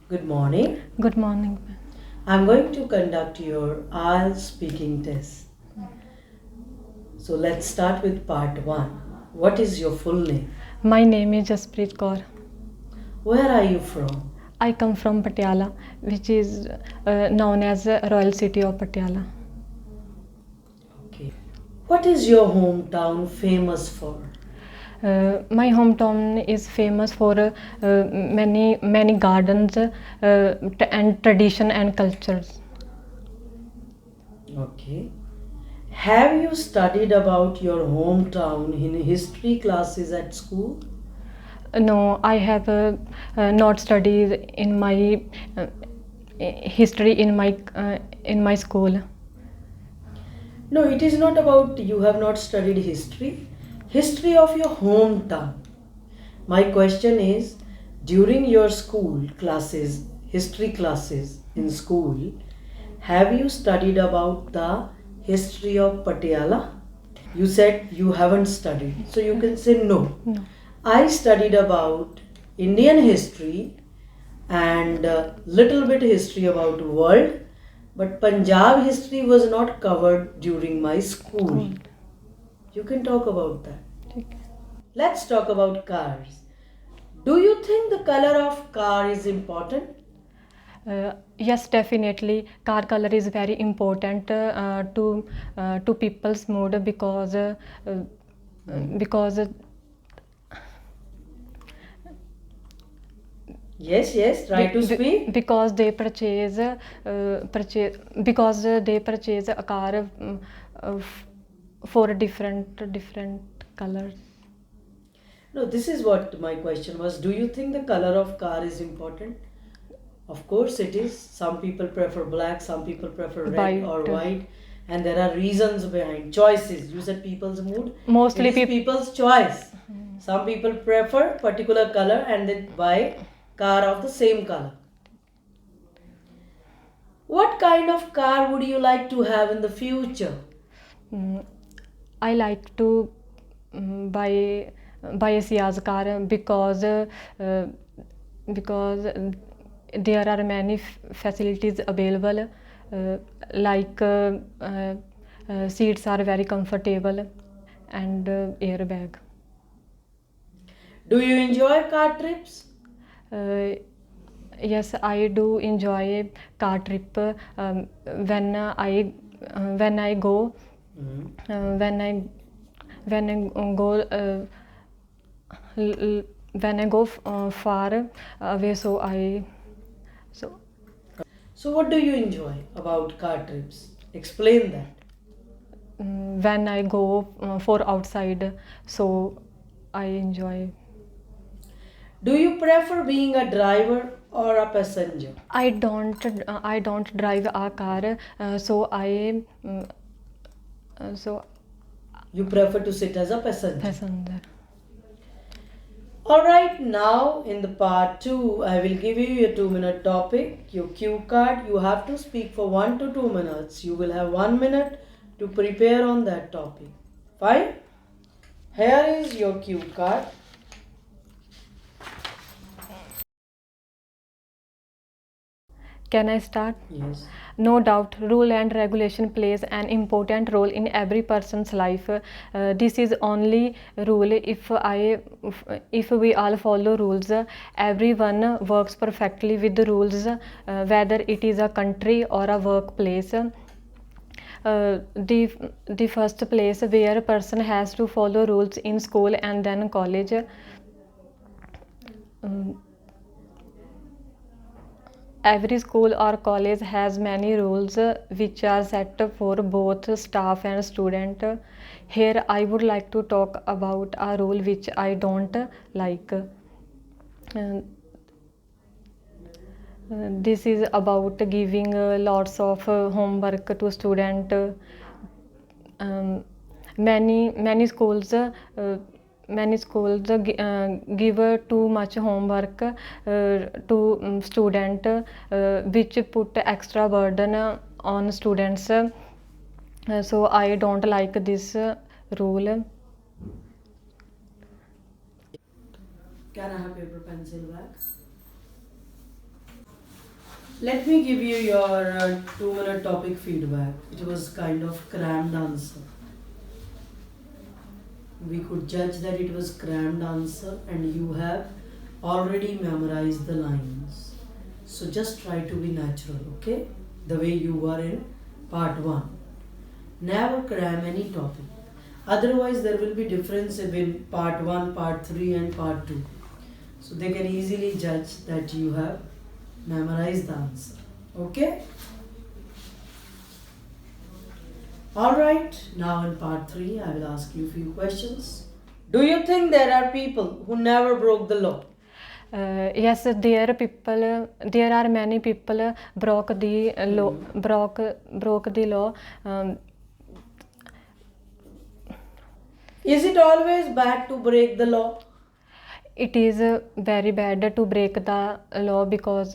Good morning. Good morning. I'm going to conduct your IELTS speaking test. So let's start with part 1. What is your full name? My name is Jasprit Kaur. Where are you from? I come from Patiala, which is known as Royal City of Patiala. Okay. What is your hometown famous for? My hometown is famous for many gardens and tradition and cultures. Okay. Have you studied about your hometown in history classes at school? No, I have not studied in my history in my school. No, it is not about you have not studied history. History of your hometown. My question is, during your school classes, history classes in school, have you studied about the history of Patiala? You said you haven't studied, so you can say no. No. I studied about Indian history and little bit history about world, but Punjab history was not covered during my school. Cool. You can talk about that. ठीक है. Let's talk about cars. Do you think the color of car is important? Yes, definitely. Car color is very important to people's mood because Yes, try to speak. because they purchase because they purchase a car for different colors. No, this is what my question was. Do you think the color of car is important? Of course it is. Some people prefer black, some people prefer red or White. white, and there are reasons behind choices. You said people's mood. Mostly It is people's choice. Some people prefer particular color and they buy car of the same color. What kind of car would you like to have in the future? I like to buy a Ciaz car because there are many facilities available, like seats are very comfortable and airbag. Do you enjoy car trips? Uh, yes, I do enjoy car trip when I go when I go when I go far away. So So, what do you enjoy about car trips? Explain that. when I go for outside, so I enjoy. Do you prefer being a driver or a passenger? I don't drive a car, so You prefer to sit as a passenger. passenger. Alright, now in the part 2, I will give you a 2-minute topic, your cue card. You have to speak for 1 to 2 minutes. You will have 1 minute to prepare on that topic. Fine? Here is your cue card. Can I start? Yes. No doubt, rule and regulation plays an important role in every person's life. This is only rule if we all follow rules. Everyone works perfectly with the rules, whether it is a country or a workplace. The first place where a person has to follow rules in school and then college. Every school or college has many rules which are set for both staff and student. Here I would like to talk about a rule which I don't like. This is about giving lots of homework to student. Many schools give too much homework to student, which put extra burden on students. So I don't like this rule. Can I have paper pencil back? Let me give you your 2 minute topic feedback. It was kind of crammed answer. We could judge that it was crammed answer and you have already memorized the lines. So just try to be natural, okay? The way you were in part 1. Never cram any topic. Otherwise there will be difference between part 1, part 3 and part 2. So they can easily judge that you have memorized the answer. Okay? Alright, now in part 3 I will ask you a few questions. Do you think there are people who never broke the law? Yes, there are many people broke the law. Broke the law. Is it always bad to break the law? It is very bad to break the law because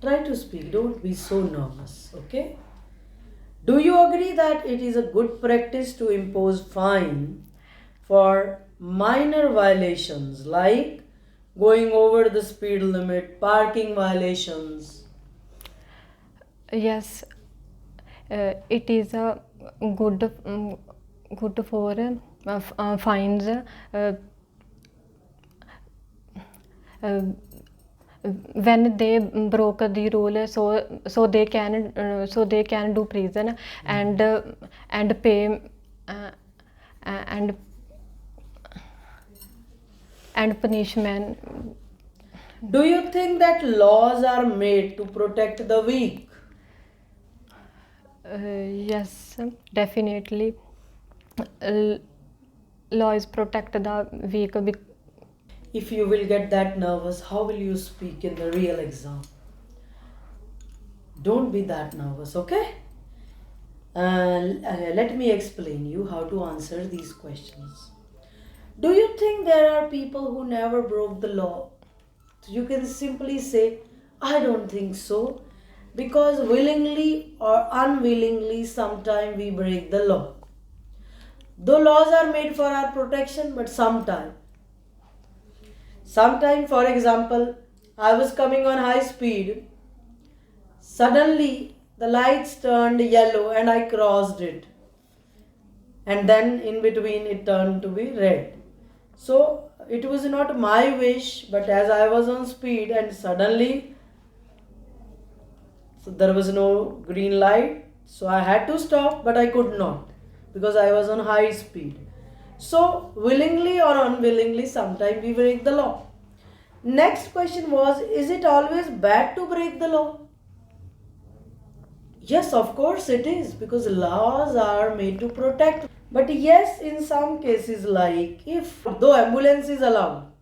Try to speak, don't be so nervous, okay? Do you agree that it is a good practice to impose fine for minor violations like going over the speed limit, parking violations? yes, it is a good good for fines. Uh, when they broke the rule, so they can do prison and pay and punishment. Do you think that laws are made to protect the weak? Yes, definitely. Laws protect the weak. If you will get that nervous, how will you speak in the real exam? Don't be that nervous, okay? Let me explain you how to answer these questions. Do you think there are people who never broke the law? You can simply say, I don't think so, because willingly or unwillingly sometimes we break the law. Though laws are made for our protection, but sometimes, for example, I was coming on high speed. Suddenly, the lights turned yellow and I crossed it. And then in between, it turned to be red. So, it was not my wish, but as I was on speed and suddenly, so there was no green light. So, I had to stop, but I could not because I was on high speed. So, willingly or unwillingly, sometimes we break the law. Next question was, is it always bad to break the law? Yes, of course it is, because laws are made to protect. But yes, in some cases, like if though ambulance is allowed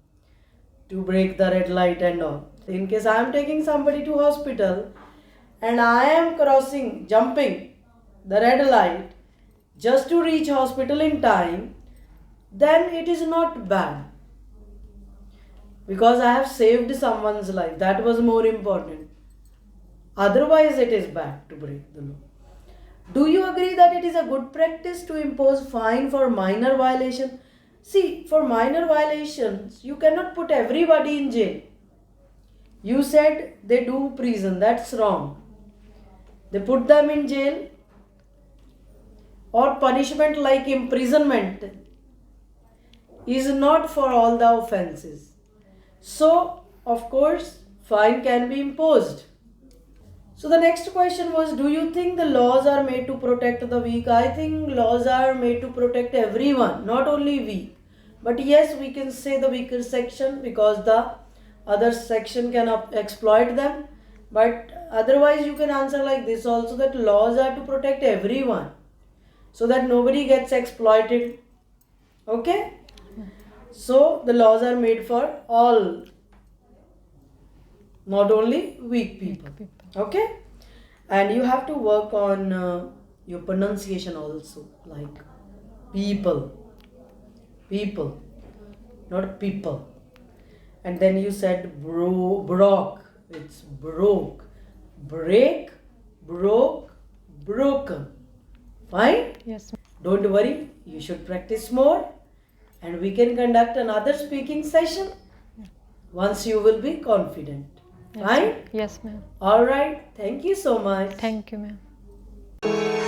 to break the red light and all, in case I am taking somebody to hospital and I am jumping the red light just to reach hospital in time, then it is not bad, because I have saved someone's life. That was more important. Otherwise, it is bad to break the law. Do you agree that it is a good practice to impose fine for minor violation? See, for minor violations, you cannot put everybody in jail. You said they do prison. That's wrong. They put them in jail or punishment like imprisonment is not for all the offenses. So, of course, fine can be imposed. So the next question was, do you think the laws are made to protect the weak? I think laws are made to protect everyone, not only weak. But yes, we can say the weaker section because the other section can exploit them. But otherwise you can answer like this also, that laws are to protect everyone so that nobody gets exploited. Okay? So the laws are made for all, not only weak people. Okay? And you have to work on your pronunciation also, like people, not people. And then you said broke, it's broke, break, broke, broken. Fine? Yes. Don't worry, you should practice more and we can conduct another speaking session once you will be confident. Yes, Fine? yes, ma'am. All right. Thank you so much. Thank you, ma'am.